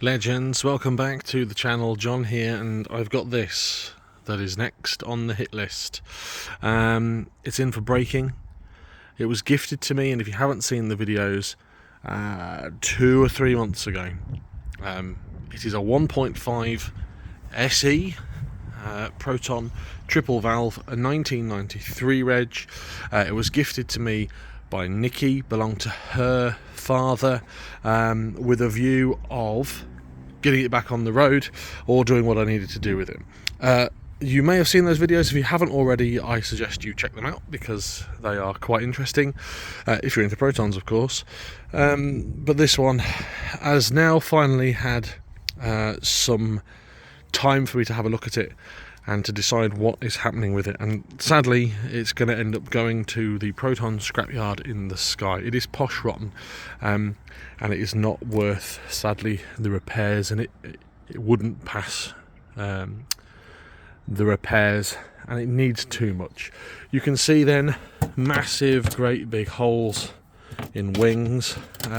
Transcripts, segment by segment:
Legends, welcome back to the channel. John here, and I've got this that is next on the hit list. It's in for breaking. It was gifted to me, and if you haven't seen the videos, 2 or 3 months ago. It is a 1.5 SE Proton triple valve, a 1993 reg. It was gifted to me by Nikki, belonged to her father, with a view of getting it back on the road or doing what I needed to do with it. You may have seen those videos. If you haven't already, I suggest you check them out because they are quite interesting, if you're into protons, of course. But this one has now finally had some time for me to have a look at it and to decide what is happening with it, and sadly it's going to end up going to the Proton scrapyard in the sky. It is posh rotten, and it is not worth, sadly, the repairs, and it wouldn't pass the repairs, and it needs too much. You can see then massive, great big holes in wings.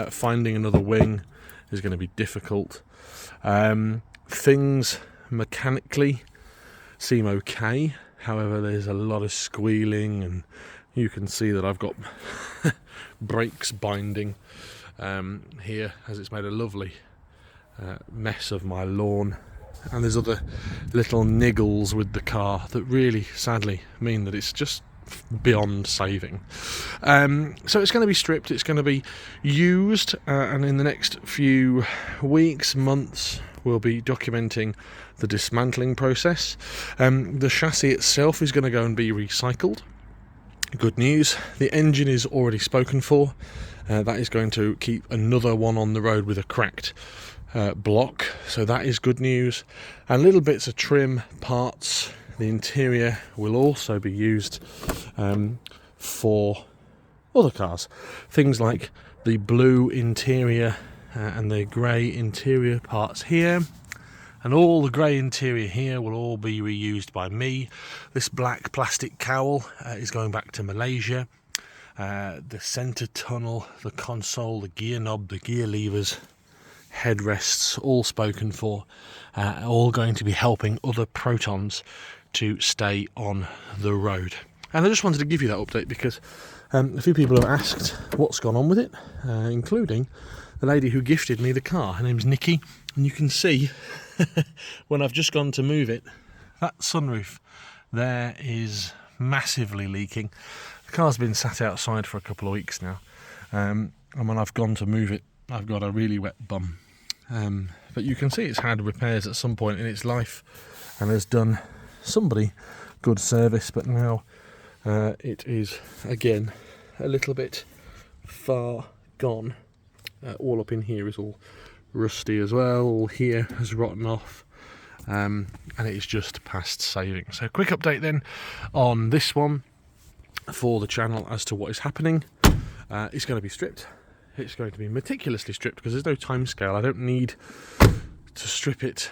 Finding another wing is going to be difficult. Things mechanically seem okay, however there's a lot of squealing, and you can see that I've got brakes binding here, as it's made a lovely mess of my lawn, and there's other little niggles with the car that really sadly mean that it's just beyond saving. So it's going to be stripped, it's going to be used, and in the next few weeks, months, we'll be documenting the dismantling process. The chassis itself is going to go and be recycled. Good news, the engine is already spoken for. That is going to keep another one on the road with a cracked block, so that is good news. And little bits of trim, parts. The interior will also be used for other cars. Things like the blue interior and the grey interior parts here, and all the grey interior here will all be reused by me. This black plastic cowl is going back to Malaysia. The centre tunnel, the console, the gear knob, the gear levers, headrests, all spoken for, all going to be helping other Protons to stay on the road. And I just wanted to give you that update because a few people have asked what's gone on with it, including the lady who gifted me the car. Her name's Nikki, and you can see when I've just gone to move it, that sunroof there is massively leaking. The car's been sat outside for a couple of weeks now, and when I've gone to move it, I've got a really wet bum. But you can see it's had repairs at some point in its life and has done somebody good service, but now it is again a little bit far gone. All up in here is all rusty as well, all here has rotten off, and it is just past saving. So quick update then on this one for the channel as to what is happening. It's going to be stripped. It's going to be meticulously stripped because there's no time scale. I don't need to strip it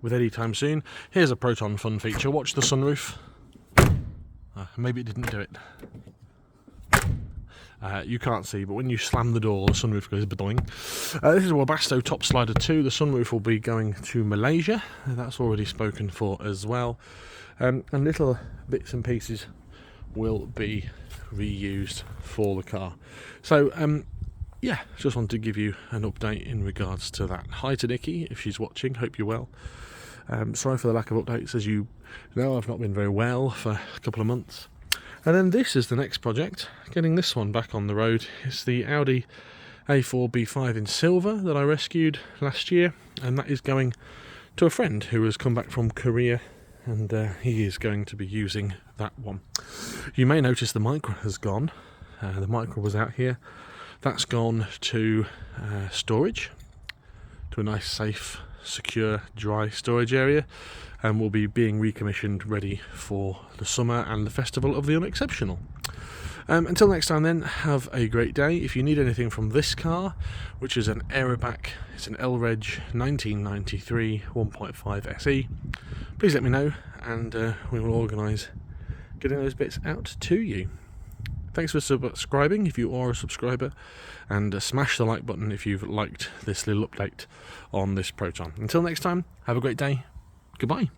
with any time soon. Here's a Proton fun feature. Watch the sunroof. Maybe it didn't do it. You can't see, but when you slam the door, the sunroof goes badoing. This is a Webasto Top Slider 2. The sunroof will be going to Malaysia. That's already spoken for as well. And little bits and pieces will be reused for the car. So, yeah, just wanted to give you an update in regards to that. Hi to Nikki, if she's watching. Hope you're well. Sorry for the lack of updates. As you know, I've not been very well for a couple of months. And then this is the next project, getting this one back on the road. It's the Audi A4 B5 in silver that I rescued last year, and that is going to a friend who has come back from Korea, and he is going to be using that one. You may notice the micro has gone. The micro was out here. That's gone to storage, to a nice, safe, secure, dry storage area, and will be being recommissioned, ready for the summer and the Festival of the Unexceptional. Until next time then, have a great day. If you need anything from this car, which is an Aerobac, it's an L-Reg 1993 1.5 SE, please let me know, and we will organise getting those bits out to you. Thanks for subscribing if you are a subscriber, and smash the like button if you've liked this little update on this Proton. Until next time, have a great day. Goodbye.